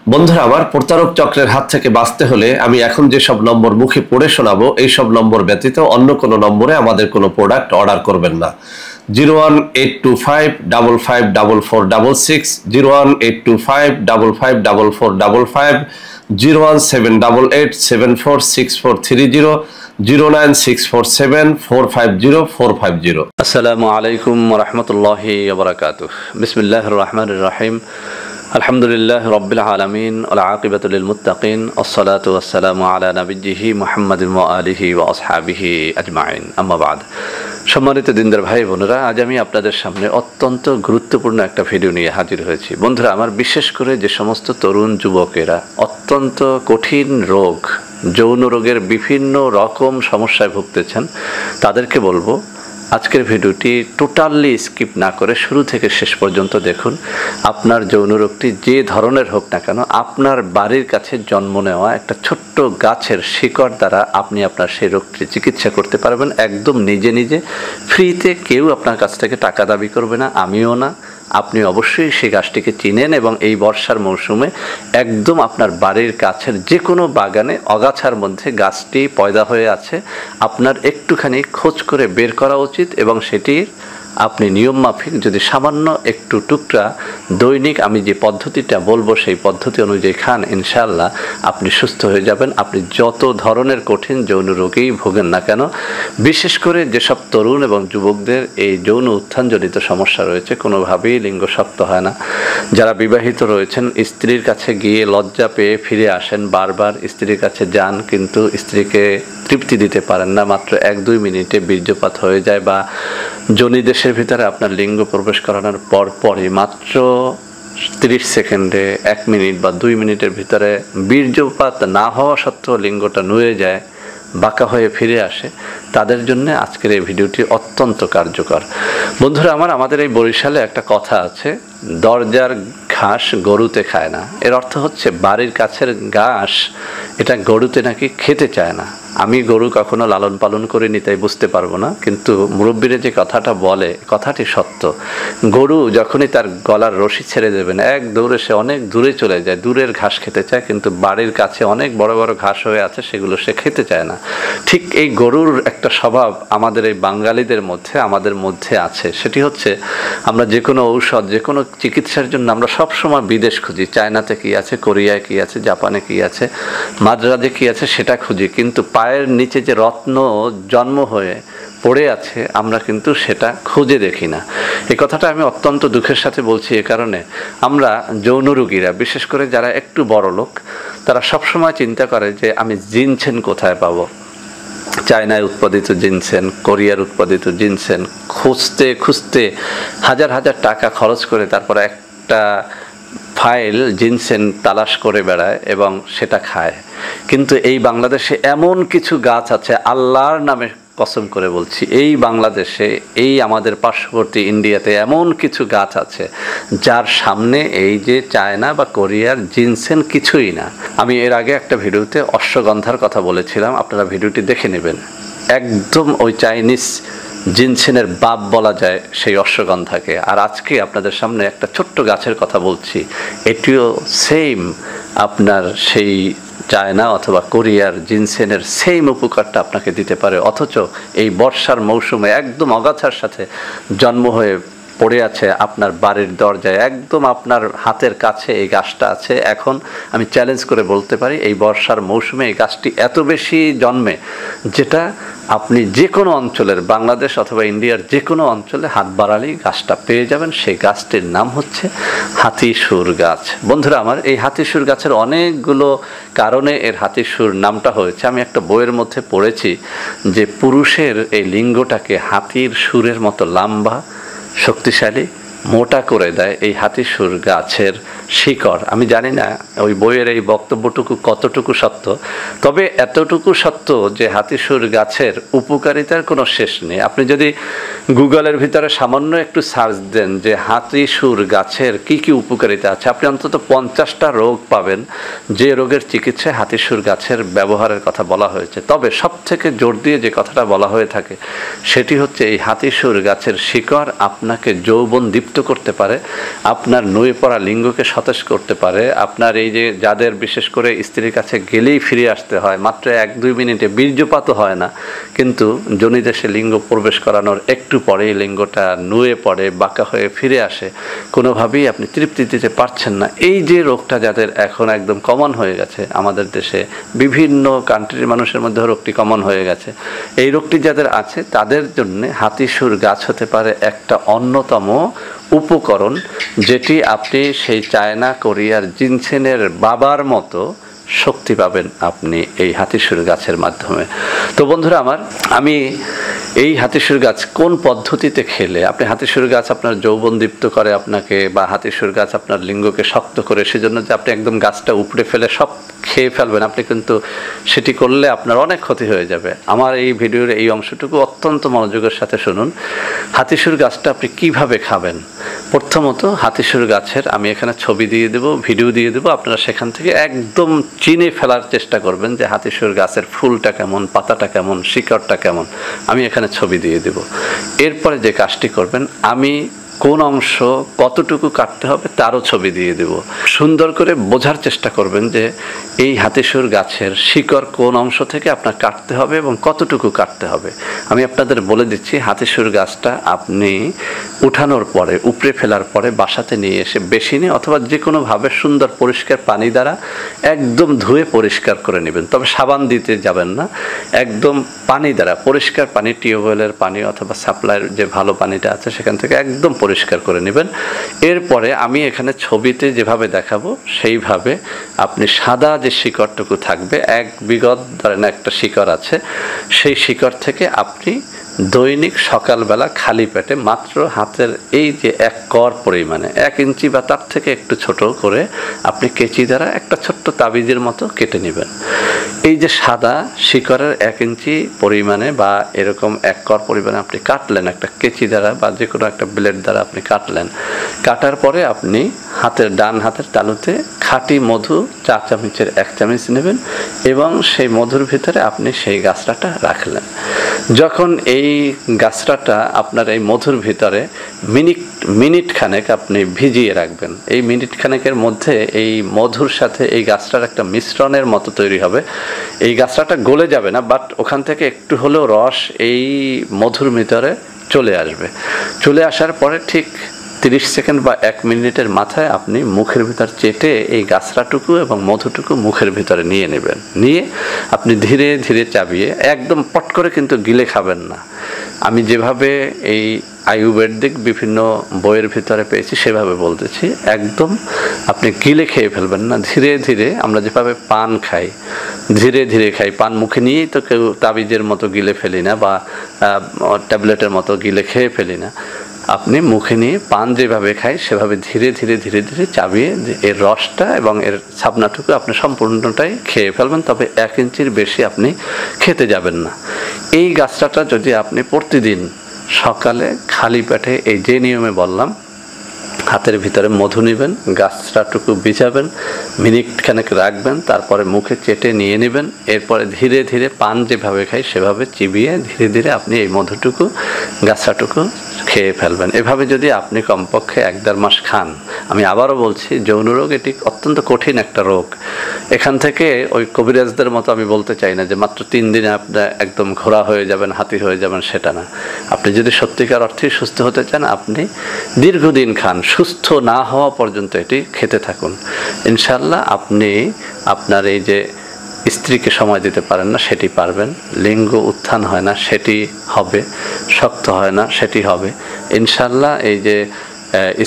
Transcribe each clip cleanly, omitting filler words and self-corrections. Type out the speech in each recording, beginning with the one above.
বন্ধুরা আমার, প্রতারক চক্রের হাত থেকে বাঁচতে হলে আমি এখন যেসব নম্বর মুখে পড়ে শোনাবো এই সব নম্বর ব্যতীত অন্য কোনো নম্বরে আমাদের কোনো প্রোডাক্ট অর্ডার করবেন না। 01825554466, 01825554455, 01788746430, 09647450450। আসসালামু আলাইকুম ওয়া রাহমাতুল্লাহি ওয়া বারাকাতুহু। বিসমিল্লাহির রহমানির রহিম। আলহামদুলিল্লাহি রাব্বিল আলামিন ওয়াল আকিবাতু লিল মুত্তাকিন, আসসালাতু ওয়াসসালামু আলা নাবিয়্যিহি মুহাম্মাদিন ওয়া আলিহি ওয়া আসহাবিহি আজমাইন, আম্মা বাদ। সম্মানিত দিনদার ভাই বোনেরা, আজ আমি আপনাদের সামনে অত্যন্ত গুরুত্বপূর্ণ একটা ভিডিও নিয়ে হাজির হয়েছি। বন্ধুরা আমার, বিশেষ করে যে সমস্ত তরুণ যুবকেরা অত্যন্ত কঠিন রোগ, যৌন রোগের বিভিন্ন রকম সমস্যায় ভুগতেছেন, তাদেরকে বলবো আজকের ভিডিওটি টোটালি স্কিপ না করে শুরু থেকে শেষ পর্যন্ত দেখুন। আপনার যৌন রোগটি যে ধরনের হোক না কেন, আপনার বাড়ির কাছে জন্ম নেওয়া একটা ছোট্ট গাছের শিকড় দ্বারা আপনি আপনার সেই রোগটি চিকিৎসা করতে পারবেন একদম নিজে নিজে, ফ্রিতে। কেউ আপনার কাছ থেকে টাকা দাবি করবে না, আমিও না। আপনি অবশ্যই সেই গাছটিকে চিনেন এবং এই বর্ষার মৌসুমে একদম আপনার বাড়ির কাছের যে কোনো বাগানে অগাছার মধ্যে গাছটি পয়দা হয়ে আছে। আপনার একটুখানি খোঁজ করে বের করা উচিত এবং সেটির আপনি নিয়ম মাফিক যদি সামান্য একটু টুকরা দৈনিক আমি যে পদ্ধতিটা বলবো সেই পদ্ধতি অনুযায়ী খান, ইনশাআল্লাহ আপনি সুস্থ হয়ে যাবেন। আপনি যত ধরনের কঠিন যৌন রোগেই ভোগেন না কেন, বিশেষ করে যেসব তরুণ এবং যুবকদের এই যৌন উত্থানজনিত সমস্যা রয়েছে, কোনোভাবেই লিঙ্গ শক্ত হয় না, যারা বিবাহিত রয়েছেন স্ত্রীর কাছে গিয়ে লজ্জা পেয়ে ফিরে আসেন, বারবার স্ত্রীর কাছে যান কিন্তু স্ত্রীকে তৃপ্তি দিতে পারেন না, মাত্র 1-2 মিনিটে বীর্যপাত হয়ে যায়, বা যোনিদেশের ভিতরে আপনার লিঙ্গ প্রবেশ করানোর পরই মাত্র 30 সেকেন্ডে, 1 মিনিট বা 2 মিনিটের ভিতরে বীর্যপাত না হওয়া সত্ত্বেও লিঙ্গটা নুয়ে যায়, বাঁকা হয়ে ফিরে আসে, তাদের জন্য আজকের এই ভিডিওটি অত্যন্ত কার্যকর। বন্ধুরা আমার, আমাদের এই বরিশালে একটা কথা আছে, দরজার ঘাস গরুতে খায় না। এর অর্থ হচ্ছে বাড়ির কাছের ঘাস এটা গরুতে নাকি খেতে চায় না। আমি গরু কখনো লালন পালন করিনি, তাই বুঝতে পারবো না, কিন্তু মুরব্বীরা যে কথাটা বলে কথাটি সত্য। গরু যখনই তার গলার রশি ছেড়ে দেবেন, এক দৌড়ে সে অনেক দূরে চলে যায়, দূরের ঘাস খেতে চায়, কিন্তু বাড়ির কাছে অনেক বড় বড় ঘাস হয়ে আছে, সেগুলো সে খেতে চায় না। ঠিক এই গরুর একটা স্বভাব আমাদের এই বাঙালিদের মধ্যে, আমাদের মধ্যে আছে। সেটি হচ্ছে আমরা যে কোনো ঔষধ, যে কোনো চিকিৎসার জন্য আমরা সবসময় বিদেশ খুঁজি। চায়নাতে কী আছে, কোরিয়ায় কী আছে, জাপানে কী আছে, মাদ্রাজে কী আছে সেটা খুঁজি, কিন্তু পায়ের নিচে যে রত্ন জন্ম হয়ে পড়ে আছে আমরা কিন্তু সেটা খুঁজে দেখি না। এই কথাটা আমি অত্যন্ত দুঃখের সাথে বলছি, এ কারণে আমরা যৌন রোগীরা, বিশেষ করে যারা একটু বড় লোক, তারা সবসময় চিন্তা করে যে আমি জিনসেন কোথায় পাবো। চায়নায় উৎপাদিত জিনসেন, কোরিয়ার উৎপাদিত জিনসেন খুঁজতে খুঁজতে হাজার হাজার টাকা খরচ করে তারপর একটা ফাইল জিনসেন তালাশ করে বেড়ায় এবং সেটা খায়। কিন্তু এই বাংলাদেশে এমন কিছু গাছ আছে, আল্লাহর নামে কসম করে বলছি, এই বাংলাদেশে, এই আমাদের পার্শ্ববর্তী ইন্ডিয়াতে এমন কিছু গাছ আছে যার সামনে এই যে চায়না বা কোরিয়ার জিনসেন কিছুই না। আমি এর আগে একটা ভিডিওতে অশ্বগন্ধার কথা বলেছিলাম, আপনারা ভিডিওটি দেখে নেবেন। একদম ওই চাইনিজ জিনসেনের বাপ বলা যায় সেই অশ্বগন্ধাকে। আর আজকে আপনাদের সামনে একটা ছোট্ট গাছের কথা বলছি, এটিও সেম আপনার সেই চায়না অথবা কোরিয়ার জিনসেনের সেম উপকারটা আপনাকে দিতে পারে। অথচ এই বর্ষার মৌসুমে একদম অগাছার সাথে জন্ম হয়ে পড়ে আছে আপনার বাড়ির দরজায়, একদম আপনার হাতের কাছে এই গাছটা আছে। এখন আমি চ্যালেঞ্জ করে বলতে পারি, এই বর্ষার মৌসুমে এই গাছটি এত বেশি জন্মে, যেটা আপনি যে কোনো অঞ্চলের, বাংলাদেশ অথবা ইন্ডিয়ার যে কোনো অঞ্চলে হাত বাড়ালেই গাছটা পেয়ে যাবেন। সেই গাছটির নাম হচ্ছে হাতিসুর গাছ। বন্ধুরা আমার, এই হাতিসুর গাছের অনেকগুলো কারণে এর হাতিসুর নামটা হয়েছে। আমি একটা বইয়ের মধ্যে পড়েছি যে পুরুষের এই লিঙ্গটাকে হাতির সুরের মতো লম্বা, শক্তিশালী, মোটা করে দেয় এই হাতিসুর গাছের শিকড়। আমি জানি না ওই বইয়ের এই বক্তব্যটুকু কতটুকু সত্য, তবে এতটুকু সত্য যে হাতিসুর গাছের উপকারিতার কোনো শেষ নেই। আপনি যদি গুগলের ভিতরে সামান্য একটু সার্চ দেন যে হাতি সুর গাছের কি কি উপকারিতা আছে, আপনি অন্তত 50টা রোগ পাবেন যে রোগের চিকিৎসায় হাতি সুর গাছের ব্যবহারের কথা বলা হয়েছে। তবে সব থেকে জোর দিয়ে যে কথাটা বলা হয়ে থাকে সেটি হচ্ছে এই হাতি সুর গাছের শিকড় আপনাকে যৌবন দীপ্ত করতে পারে, আপনার নুয়ে পড়া লিঙ্গকে সতেজ করতে পারে, আপনার এই যে যাদের বিশেষ করে স্ত্রীর কাছে গেলেই ফিরে আসতে হয়, মাত্র 1-2 মিনিটে বীর্যপাতও হয় না, কিন্তু জনিদেশে লিঙ্গ প্রবেশ করানোর একটু পরেই লিঙ্গটা নুয়ে পড়ে, বাঁকা হয়ে ফিরে আসে, কোনোভাবেই আপনি তৃপ্তি দিতে পারছেন না, এই যে রোগটা যাদের এখন একদম কমন হয়ে গেছে আমাদের দেশে, বিভিন্ন কান্ট্রির মানুষের মধ্যে রোগটি কমন হয়ে গেছে, এই রোগটি যাদের আছে তাদের জন্য হাতি সুর গাছ হতে পারে একটা অন্যতম উপকরণ, যেটি আপনি সেই চায়না কোরিয়ার জিনসেনের বাবার মতো শক্তি পাবেন আপনি এই হাতিসুর গাছের মাধ্যমে। তো বন্ধুরা আমার, আমি এই হাতিসুর গাছ কোন পদ্ধতিতে খেলে আপনি, হাতিসুর গাছ আপনার যৌবন দীপ্ত করে আপনাকে, বা হাতিসুর গাছ আপনার লিঙ্গকে শক্ত করে, সেজন্য যে আপনি একদম গাছটা উপড়ে ফেলে সব খেয়ে ফেলবেন, আপনি কিন্তু সেটি করলে আপনার অনেক ক্ষতি হয়ে যাবে। আমার এই ভিডিওর এই অংশটুকু অত্যন্ত মনোযোগের সাথে শুনুন। হাতিসুর গাছটা আপনি কিভাবে খাবেন? প্রথমত হাতিসুর গাছের আমি এখানে ছবি দিয়ে দেবো, ভিডিও দিয়ে দেবো, আপনারা সেখান থেকে একদম চিনে ফেলার চেষ্টা করবেন যে হাতিসুর গাছের ফুলটা কেমন, পাতাটা কেমন, শিকড়টা কেমন, আমি এখানে ছবি দিয়ে দেব। এরপরে যে কাজটি করবেন, আমি কোন অংশ কতটুকু কাটতে হবে তারও ছবি দিয়ে দেব। সুন্দর করে বোঝার চেষ্টা করবেন যে এই হাতিসুর গাছের শিকড় কোন অংশ থেকে আপনার কাটতে হবে এবং কতটুকু কাটতে হবে। আমি আপনাদের বলে দিচ্ছি, হাতিসুর গাছটা আপনি উঠানোর পরে, উপড়ে ফেলার পরে বাসাতে নিয়ে এসে বেসিনে অথবা যে কোনোভাবে সুন্দর পরিষ্কার পানি দ্বারা একদম ধুয়ে পরিষ্কার করে নেবেন। তবে সাবান দিতে যাবেন না, একদম পানি দ্বারা, পরিষ্কার পানি, টিউবওয়েলের পানি অথবা সাপ্লাইয়ের যে ভালো পানিটা আছে সেখান থেকে একদম পরিষ্কার করে নেবেন। এরপরে আমি এখানে ছবিতে যেভাবে দেখাবো সেইভাবে আপনি সাদা যে শিকড়টুকু থাকবে, এক বিগত ধরেন একটা শিকড় আছে, সেই শিকড় থেকে আপনি দৈনিক সকালবেলা খালি পেটে মাত্র হাতের এই যে 1 কর পরিমাণে, 1 ইঞ্চি বা তার থেকে একটু ছোট করে আপনি কেচি দ্বারা একটা ছোট্ট তাবিজের মতো কেটে নেবেন। এই যে সাদা শিকড়ের 1 ইঞ্চি পরিমাণে বা এরকম 1 কর পরিমাণে আপনি কাটলেন একটা কেচি দ্বারা বা যে কোনো একটা ব্লেড দ্বারা আপনি কাটলেন, কাটার পরে আপনি হাতের ডান হাতের তালুতে খাঁটি মধু 4 চামচের 1 চামচ নেবেন এবং সেই মধুর ভিতরে আপনি সেই গাছটাটা রাখলেন। যখন এই গাছটাটা আপনার এই মধুর ভিতরে মিনিট খানেক আপনি ভিজিয়ে রাখবেন, এই মিনিট খানেকের মধ্যে এই মধুর সাথে এই গাছটার একটা মিশ্রণের মতো তৈরি হবে। এই গাছটাটা গলে যাবে না, বাট ওখান থেকে একটু হলেও রস এই মধুর ভিতরে চলে আসবে। চলে আসার পরে ঠিক 30 সেকেন্ড বা 1 মিনিটের মাথায় আপনি মুখের ভিতর চেটে এই গাছটাটুকু এবং মধুটুকু মুখের ভিতরে নিয়ে নেবেন। নিয়ে আপনি ধীরে ধীরে চাবিয়ে, একদম পট করে কিন্তু গিলে খাবেন না। আমি যেভাবে এই আয়ুর্বেদিক বিভিন্ন বইয়ের ভিতরে পেয়েছি সেভাবে বলতেছি, একদম আপনি গিলে খেয়ে ফেলবেন না, ধীরে ধীরে। আমরা যেভাবে পান খাই, ধীরে ধীরে খাই, পান মুখে নিয়েই তো কেউ তাবিজের মতো গিলে ফেলি না বা ট্যাবলেটের মতো গিলে খেয়ে ফেলি না। আপনি মুখে নিয়ে পান যেভাবে খাই সেভাবে ধীরে ধীরে ধীরে ধীরে চাবিয়ে এর রসটা এবং এর ছাবনাটুকু আপনি সম্পূর্ণটাই খেয়ে ফেলবেন। তবে 1 ইঞ্চির বেশি আপনি খেতে যাবেন না। এই গাছটা যদি আপনি প্রতিদিন সকালে খালি পেটে এই যে নিয়মে বললাম, হাতের ভিতরে মধু নেবেন, গাছটাটুকু ভিজাবেন, মিনিট খানেক রাখবেন, তারপরে মুখে চেটে নিয়ে নেবেন। এরপরে ধীরে ধীরে পান যেভাবে খাই সেভাবে চিবিয়ে ধীরে ধীরে আপনি এই মধুটুকু, গাছটাটুকু খেয়ে ফেলবেন। এভাবে যদি আপনি কমপক্ষে 1-1.5 মাস খান, আমি আবারও বলছি, যৌন রোগ এটি অত্যন্ত কঠিন একটা রোগ। এখান থেকে ওই কবিরাজদের মতো আমি বলতে চাই না যে মাত্র 3 দিনে আপনি একদম ঘোড়া হয়ে যাবেন, হাতি হয়ে যাবেন, সেটা না। আপনি যদি সত্যিকার অর্থেই সুস্থ হতে চান, আপনি দীর্ঘদিন খান, সুস্থ না হওয়া পর্যন্ত এটি খেতে থাকুন। ইনশাল্লাহ আপনি আপনার এই যে স্ত্রীকে সময় দিতে পারেন না সেটি পারবেন, লিঙ্গ উত্থান হয় না সেটি হবে, শক্ত হয় না সেটি হবে। ইনশাল্লাহ এই যে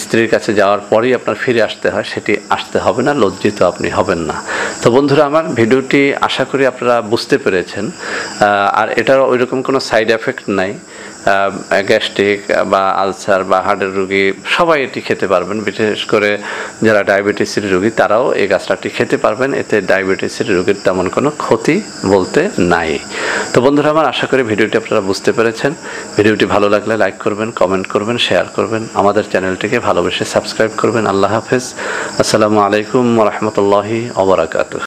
স্ত্রীর কাছে যাওয়ার পরেই আপনার ফিরে আসতে হয় সেটি আসতে হবে না, লজ্জিত আপনি হবেন না। তো বন্ধুরা আমার, ভিডিওটি আশা করি আপনারা বুঝতে পেরেছেন। আর এটার ওইরকম কোনো সাইড এফেক্ট নাই। গ্যাস্ট্রিক বা আলসার বা হার্টের রোগী সবাই এটি খেতে পারবেন। বিশেষ করে যারা ডায়াবেটিসের রোগী তারাও এই গাছটাটি খেতে পারবেন। এতে ডায়াবেটিসের রোগীর তেমন কোনো ক্ষতি বলতে নাই। তো বন্ধুরা আমার, আশা করি ভিডিওটি আপনারা বুঝতে পেরেছেন। ভিডিওটি ভালো লাগলে লাইক করবেন, কমেন্ট করবেন, শেয়ার করবেন, আমাদের চ্যানেলটিকে ভালোবেসে সাবস্ক্রাইব করবেন। আল্লাহ হাফেজ। আসসালামু আলাইকুম ওয়া রাহমাতুল্লাহি ওয়া বারাকাতুহু।